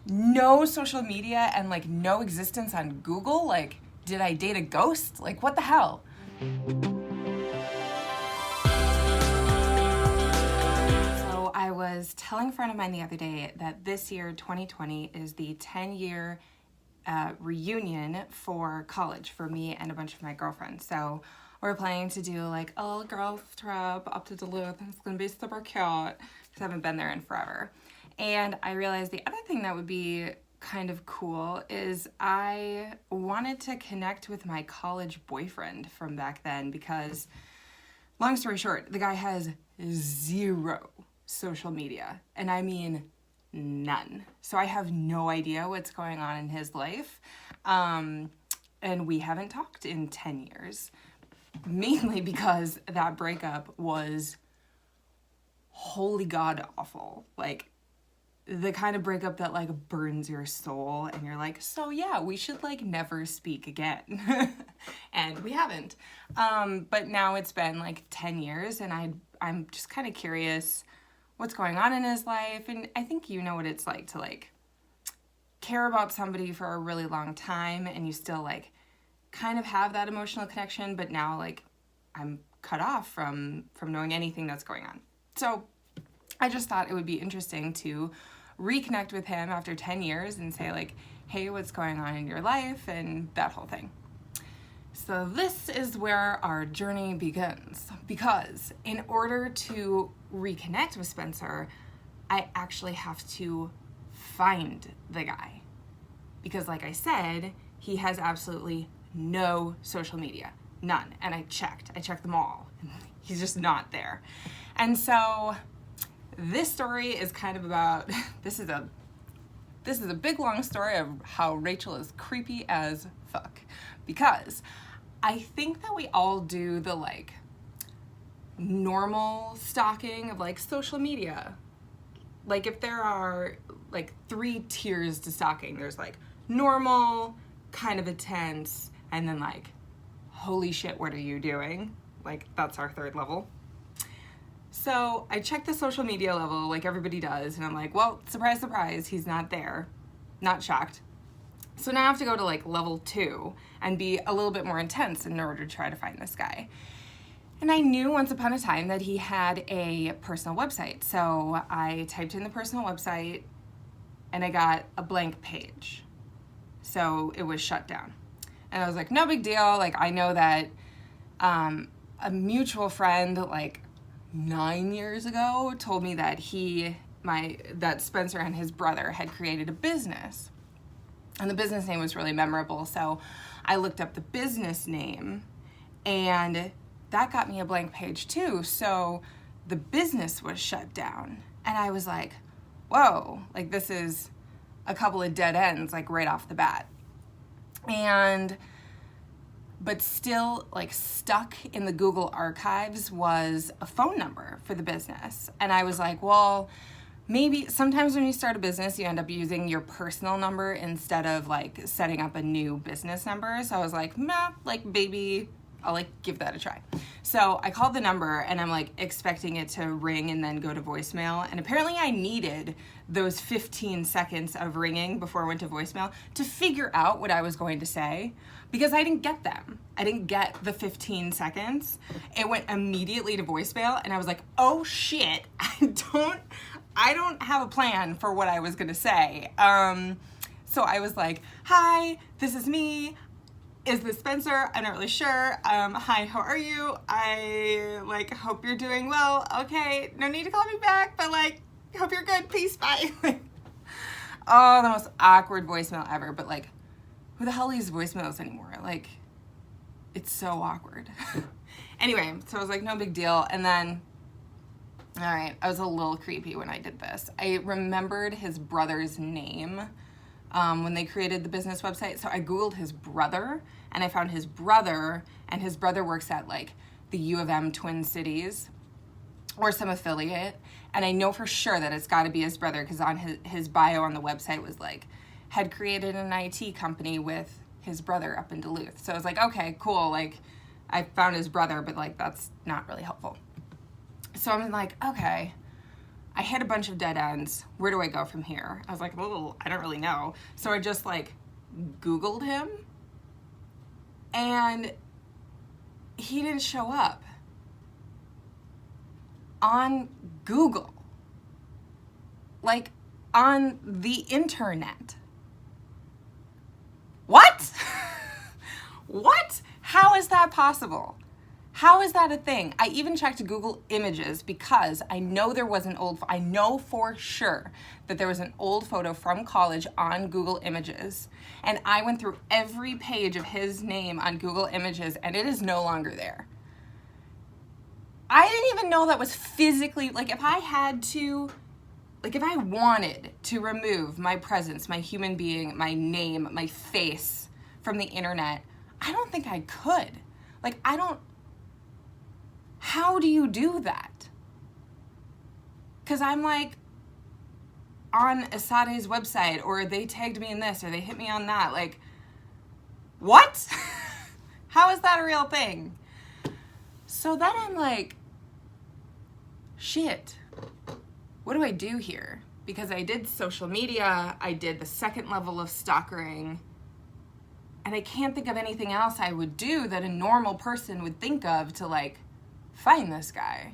no social media and like no existence on Google. Like, did I date a ghost? Like, what the hell? So I was telling a friend of mine the other day that this year, 2020, is the 10-year reunion for college for me and a bunch of my girlfriends. So we're planning to do like a little girls trip up to Duluth. It's gonna be super cute because I haven't been there in forever. And I realized the other thing that would be kind of cool is I wanted to connect with my college boyfriend from back then because, long story short, the guy has zero social media, and I mean none. So I have no idea what's going on in his life. And we haven't talked in 10 years, mainly because that breakup was holy god awful. Like, the kind of breakup that like burns your soul and you're like, so yeah, we should like never speak again. And we haven't. But now it's been like 10 years and I'm just kind of curious what's going on in his life. And I think you know what it's like to like care about somebody for a really long time and you still like kind of have that emotional connection, but now like I'm cut off from knowing anything that's going on. So I just thought it would be interesting to reconnect with him after 10 years and say like, hey, what's going on in your life and that whole thing. So this is where our journey begins, because in order to reconnect with Spencer, I actually have to find the guy. Because like I said, he has absolutely no social media, none. And I checked them all. He's just not there. And so this story is kind of about, this is a big long story of how Rachel is creepy as fuck. Because I think that we all do the like normal stalking of like social media. Like if there are like 3 tiers to stalking, there's like normal, kind of intense, and then like, holy shit, what are you doing? Like that's our 3rd level. So I checked the social media level like everybody does, and I'm like, well, surprise, surprise, he's not there. Not shocked. So now I have to go to like level 2 and be a little bit more intense in order to try to find this guy. And I knew once upon a time that he had a personal website. So I typed in the personal website and I got a blank page. So it was shut down. And I was like, no big deal. Like I know that a mutual friend like 9 years ago told me that that Spencer and his brother had created a business. And the business name was really memorable. So I looked up the business name and that got me a blank page too. So the business was shut down. And I was like, whoa, like this is a couple of dead ends, like right off the bat. But still like stuck in the Google archives was a phone number for the business. And I was like, well, maybe sometimes when you start a business, you end up using your personal number instead of like setting up a new business number. So I was like, nah, like maybe I'll like give that a try. So I called the number and I'm like expecting it to ring and then go to voicemail. And apparently I needed those 15 seconds of ringing before I went to voicemail to figure out what I was going to say, because I didn't get them. I didn't get the 15 seconds. It went immediately to voicemail and I was like, oh shit, I don't have a plan for what I was gonna say. So I was like, hi, this is me. Is this Spencer? I'm not really sure. Hi, how are you? I like hope you're doing well. Okay, no need to call me back, but like, hope you're good. Peace, bye. Oh, the most awkward voicemail ever. But like, who the hell leaves voicemails anymore? Like, it's so awkward. Anyway, so I was like, no big deal. And then, all right, I was a little creepy when I did this. I remembered his brother's name when they created the business website. So I Googled his brother and I found his brother, and his brother works at like the U of M Twin Cities or some affiliate. And I know for sure that it's gotta be his brother because on his bio on the website was like, had created an IT company with his brother up in Duluth. So I was like, okay, cool. Like I found his brother, but like, that's not really helpful. So I'm like, okay, I hit a bunch of dead ends. Where do I go from here? I was like, oh, I don't really know. So I just like Googled him, and he didn't show up on Google, like on the internet. What? What? How is that possible? How is that a thing? I even checked Google Images because I know there was I know for sure that there was an old photo from college on Google Images. And I went through every page of his name on Google Images and it is no longer there. I didn't even know that was physically, like if I had to, like if I wanted to remove my presence, my human being, my name, my face from the internet, I don't think I could. Like how do you do that? Because I'm like on Asade's website, or they tagged me in this, or they hit me on that. Like, what? How is that a real thing? So then I'm like, shit, what do I do here? Because I did social media, I did the second level of stalkering, and I can't think of anything else I would do that a normal person would think of to like find this guy.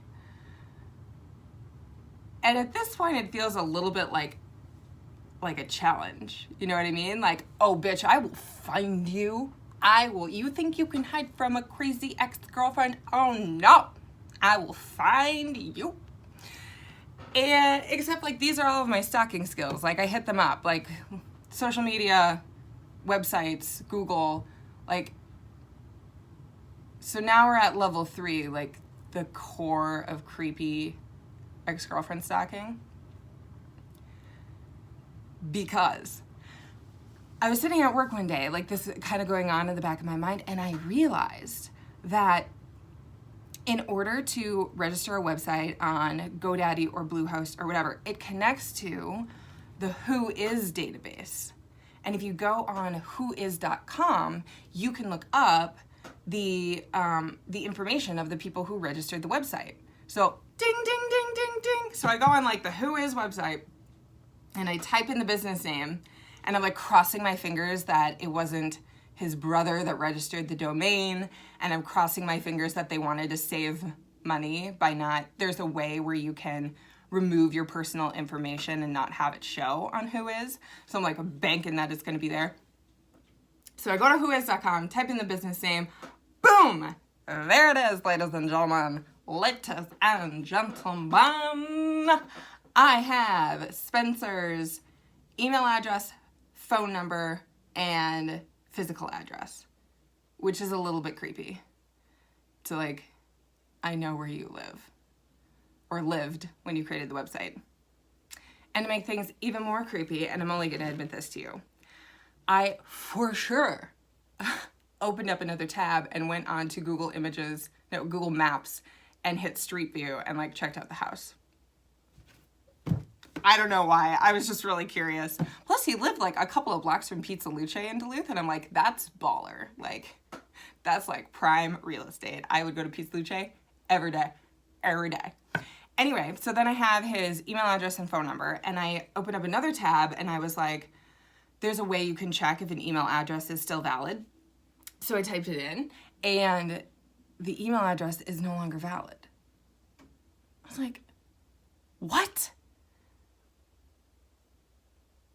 And at this point it feels a little bit like a challenge. You know what I mean? Like, oh bitch, I will find you. You think you can hide from a crazy ex-girlfriend? Oh no, I will find you. And except like these are all of my stalking skills. Like I hit them up, like social media, websites, Google, like, so now we're at level 3, like the core of creepy ex-girlfriend stalking. Because I was sitting at work one day, like this kind of going on in the back of my mind, and I realized that in order to register a website on GoDaddy or Bluehost or whatever, it connects to the Whois database. And if you go on whois.com, you can look up the information of the people who registered the website. So ding, ding, ding, ding, ding. So I go on like the Whois website and I type in the business name, and I'm like crossing my fingers that it wasn't his brother that registered the domain, and I'm crossing my fingers that they wanted to save money by not, there's a way where you can remove your personal information and not have it show on Whois. So I'm like banking that it's gonna be there. So I go to whois.com, type in the business name, boom! There it is, ladies and gentlemen. Ladies and gentlemen. I have Spencer's email address, phone number, and physical address, which is a little bit creepy. To like, I know where you live, or lived when you created the website. And to make things even more creepy, and I'm only gonna admit this to you, I for sure opened up another tab and went on to Google Maps and hit Street View and like checked out the house. I don't know why. I was just really curious. Plus, he lived like a couple of blocks from Pizza Luce in Duluth, and I'm like, that's baller. Like, that's like prime real estate. I would go to Pizza Luce every day. Every day. Anyway, so then I have his email address and phone number, and I opened up another tab, and I was like, there's a way you can check if an email address is still valid. So I typed it in, and the email address is no longer valid. I was like, what?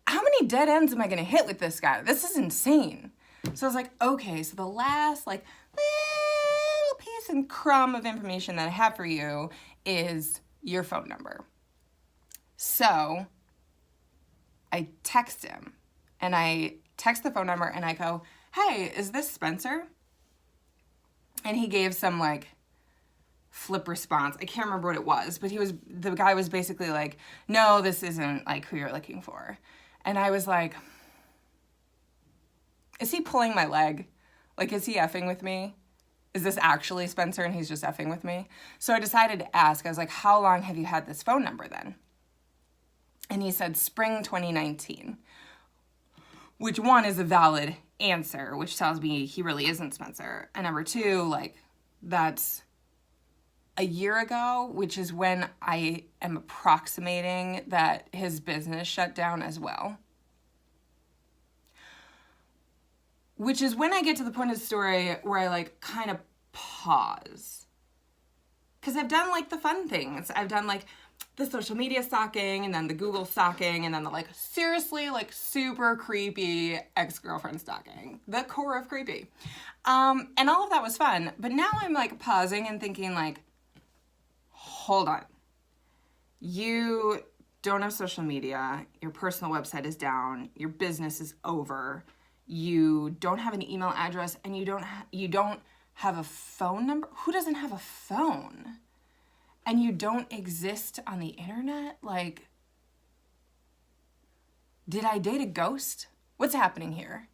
How many dead ends am I gonna hit with this guy? This is insane. So I was like, okay, so the last like little piece and crumb of information that I have for you is your phone number. So I text him, and I text the phone number and I go, hey, is this Spencer? And he gave some like flip response. I can't remember what it was, but the guy was basically like, no, this isn't like who you're looking for. And I was like, is he pulling my leg? Like, is he effing with me? Is this actually Spencer and he's just effing with me? So I decided to ask. I was like, how long have you had this phone number then? And he said spring 2019, which one is a valid answer, which tells me he really isn't Spencer. And number two, like, that's a year ago, which is when I am approximating that his business shut down as well. Which is when I get to the point of the story where I like kind of pause. Because I've done like the fun things. I've done like the social media stalking and then the Google stalking and then the like seriously like super creepy ex-girlfriend stalking. The core of creepy. And all of that was fun. But now I'm like pausing and thinking like, hold on. You don't have social media. Your personal website is down. Your business is over. You don't have an email address and you don't have a phone number. Who doesn't have a phone? And you don't exist on the internet? Like, did I date a ghost? What's happening here?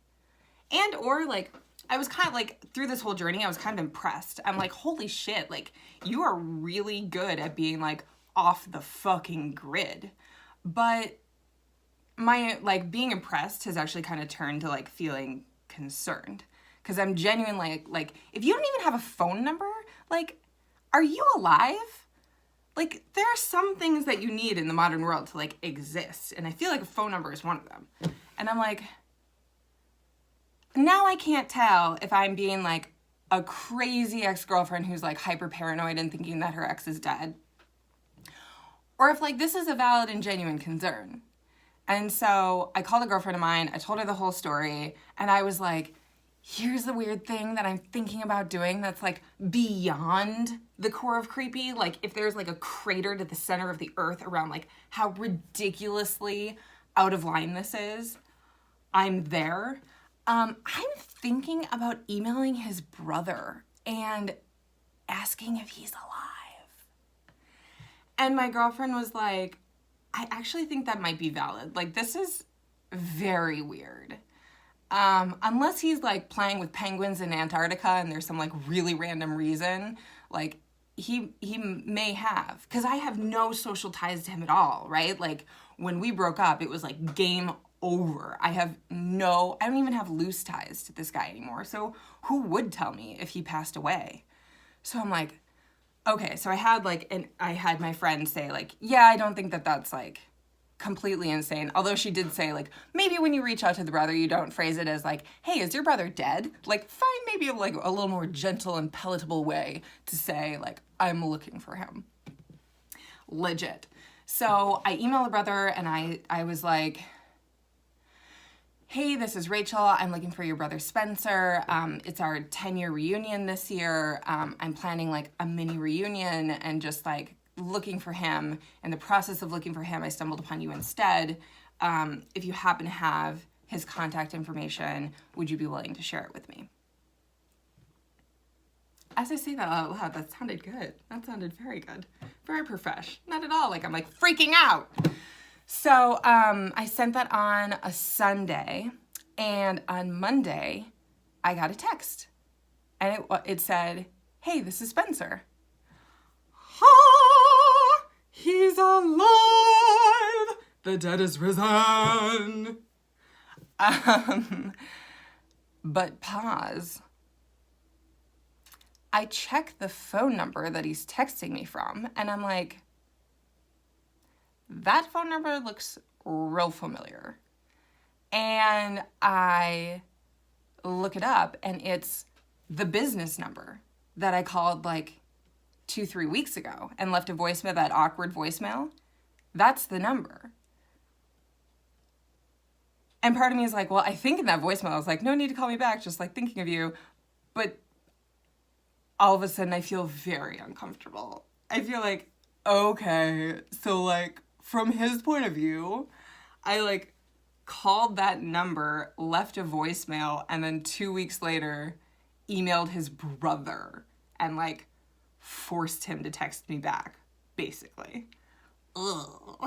And or like, I was kind of like, through this whole journey, I was kind of impressed. I'm like, holy shit, like, you are really good at being like off the fucking grid. But my like being impressed has actually kind of turned to like feeling concerned. Because I'm genuinely like, if you don't even have a phone number, like, are you alive? Like, there are some things that you need in the modern world to, like, exist. And I feel like a phone number is one of them. And I'm like, now I can't tell if I'm being, like, a crazy ex-girlfriend who's, like, hyper-paranoid and thinking that her ex is dead. Or if, like, this is a valid and genuine concern. And so I called a girlfriend of mine. I told her the whole story. And I was like, here's the weird thing that I'm thinking about doing that's like beyond the core of creepy. Like if there's like a crater to the center of the earth around like how ridiculously out of line this is, I'm there. I'm thinking about emailing his brother and asking if he's alive. And my girlfriend was like, I actually think that might be valid. Like this is very weird. Unless he's like playing with penguins in Antarctica and there's some like really random reason, like he may have, because I have no social ties to him at all, right? Like when we broke up, it was like game over. I don't even have loose ties to this guy anymore. So who would tell me if he passed away? So I'm like, okay, so I had my friend say like, yeah, I don't think that that's like completely insane. Although she did say like, maybe when you reach out to the brother, you don't phrase it as like, hey, is your brother dead? Like find maybe like a little more gentle and palatable way to say like, I'm looking for him. Legit. So I emailed the brother and I was like, hey, this is Rachel. I'm looking for your brother Spencer. It's our 10-year reunion this year. I'm planning like a mini reunion and just like looking for him. In the process of looking for him, I stumbled upon you instead. If you happen to have his contact information, would you be willing to share it with me? As I say that out loud, that sounded good. That sounded very good. Very profesh. Not at all like I'm like freaking out. So I sent that on a Sunday, and on Monday, I got a text. And it said, hey, this is Spencer. He's alive! The dead is risen! But pause. I check the phone number that he's texting me from, and I'm like, that phone number looks real familiar. And I look it up, and it's the business number that I called like 2-3 weeks ago and left a voicemail, that awkward voicemail. That's the number. And part of me is like, well, I think in that voicemail I was like, no need to call me back, just like thinking of you. But all of a sudden I feel very uncomfortable. I feel like, okay, so like from his point of view, I like called that number, left a voicemail, and then 2 weeks later emailed his brother and like forced him to text me back, basically. Ugh.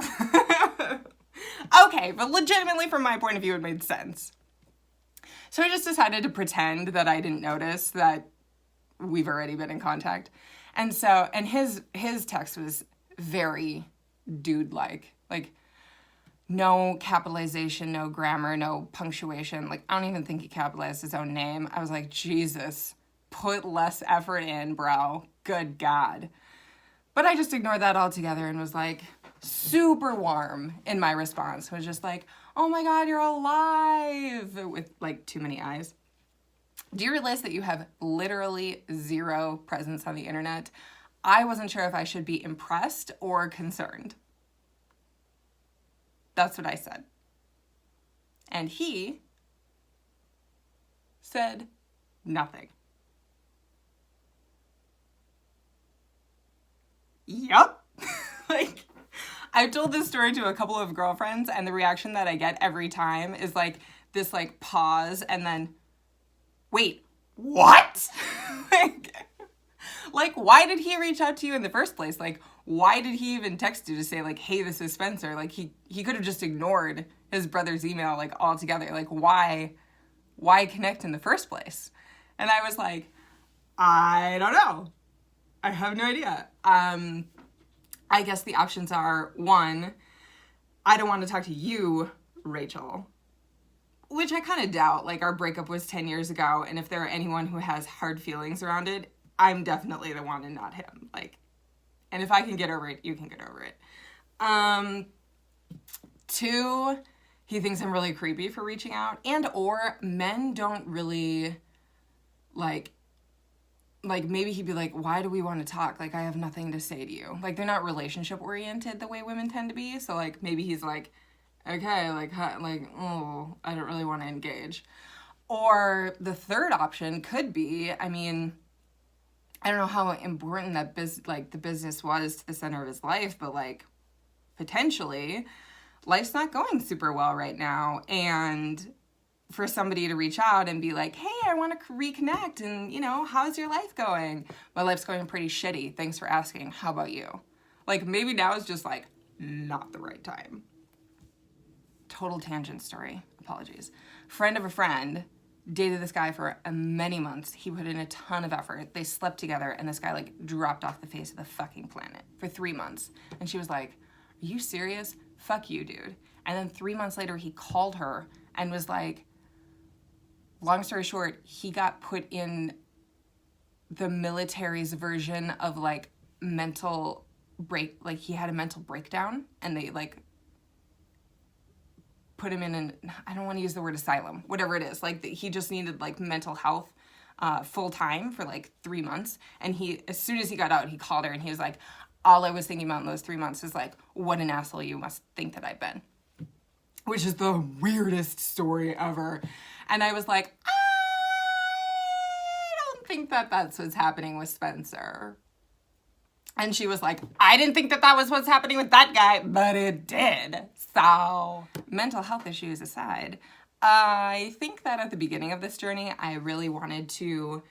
Okay, but legitimately from my point of view, it made sense. So I just decided to pretend that I didn't notice that we've already been in contact. And his text was very dude-like. Like, no capitalization, no grammar, no punctuation. Like, I don't even think he capitalized his own name. I was like, Jesus, put less effort in, bro. Good God. But I just ignored that altogether and was like super warm in my response. I was just like, oh my God, you're alive, with like too many eyes. Do you realize that you have literally zero presence on the internet? I wasn't sure if I should be impressed or concerned. That's what I said. And he said nothing. Yup. Like, I've told this story to a couple of girlfriends, and the reaction that I get every time is like this like pause and then, wait, what? like, why did he reach out to you in the first place? Like, why did he even text you to say like, hey, this is Spencer? Like, he could have just ignored his brother's email like altogether. Like, why connect in the first place? And I was like, I don't know. I have no idea. I guess the options are, one, I don't want to talk to you, Rachel. Which I kind of doubt. Like, our breakup was 10 years ago, and if there are anyone who has hard feelings around it, I'm definitely the one and not him. Like, and if I can get over it, you can get over it. Two, he thinks I'm really creepy for reaching out, and or men don't really, like maybe he'd be like, why do we want to talk? Like, I have nothing to say to you. Like, they're not relationship oriented the way women tend to be. So like, maybe he's like, okay, oh, I don't really want to engage. Or the third option could be, I mean, I don't know how important that the business was to the center of his life, but like, potentially life's not going super well right now. And for somebody to reach out and be like, hey, I want to reconnect, and, you know, how's your life going? My life's going pretty shitty. Thanks for asking. How about you? Like, maybe now is just, like, not the right time. Total tangent story. Apologies. Friend of a friend dated this guy for many months. He put in a ton of effort. They slept together, and this guy, like, dropped off the face of the fucking planet for 3 months. And she was like, are you serious? Fuck you, dude. And then 3 months later, he called her and was like, long story short, he got put in the military's version of like he had a mental breakdown, and they like put him in an, I don't want to use the word asylum, whatever it is. Like, he just needed like mental health full time for like 3 months. And as soon as he got out, he called her and he was like, all I was thinking about in those 3 months is like, what an asshole you must think that I've been. Which is the weirdest story ever. And I was like, I don't think that that's what's happening with Spencer. And she was like, I didn't think that was what's happening with that guy, but it did. So, mental health issues aside, I think that at the beginning of this journey, I really wanted to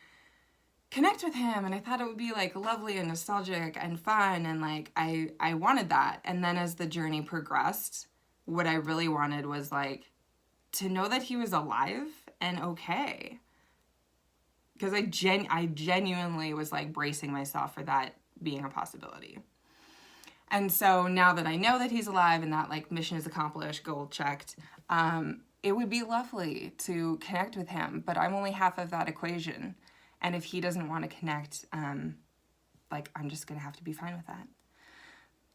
connect with him, and I thought it would be like lovely and nostalgic and fun, and like I wanted that. And then as the journey progressed, what I really wanted was like to know that he was alive and okay. Because I genuinely was like bracing myself for that being a possibility. And so now that I know that he's alive and that like mission is accomplished, goal checked, it would be lovely to connect with him, but I'm only half of that equation. And if he doesn't want to connect, like, I'm just going to have to be fine with that.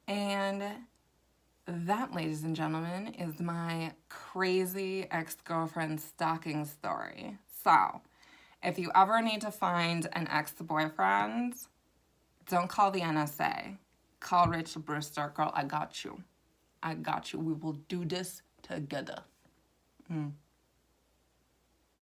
And that, ladies and gentlemen, is my crazy ex-girlfriend stalking story. So, if you ever need to find an ex-boyfriend, don't call the NSA. Call Rachel Brewster. Girl, I got you. I got you. We will do this together.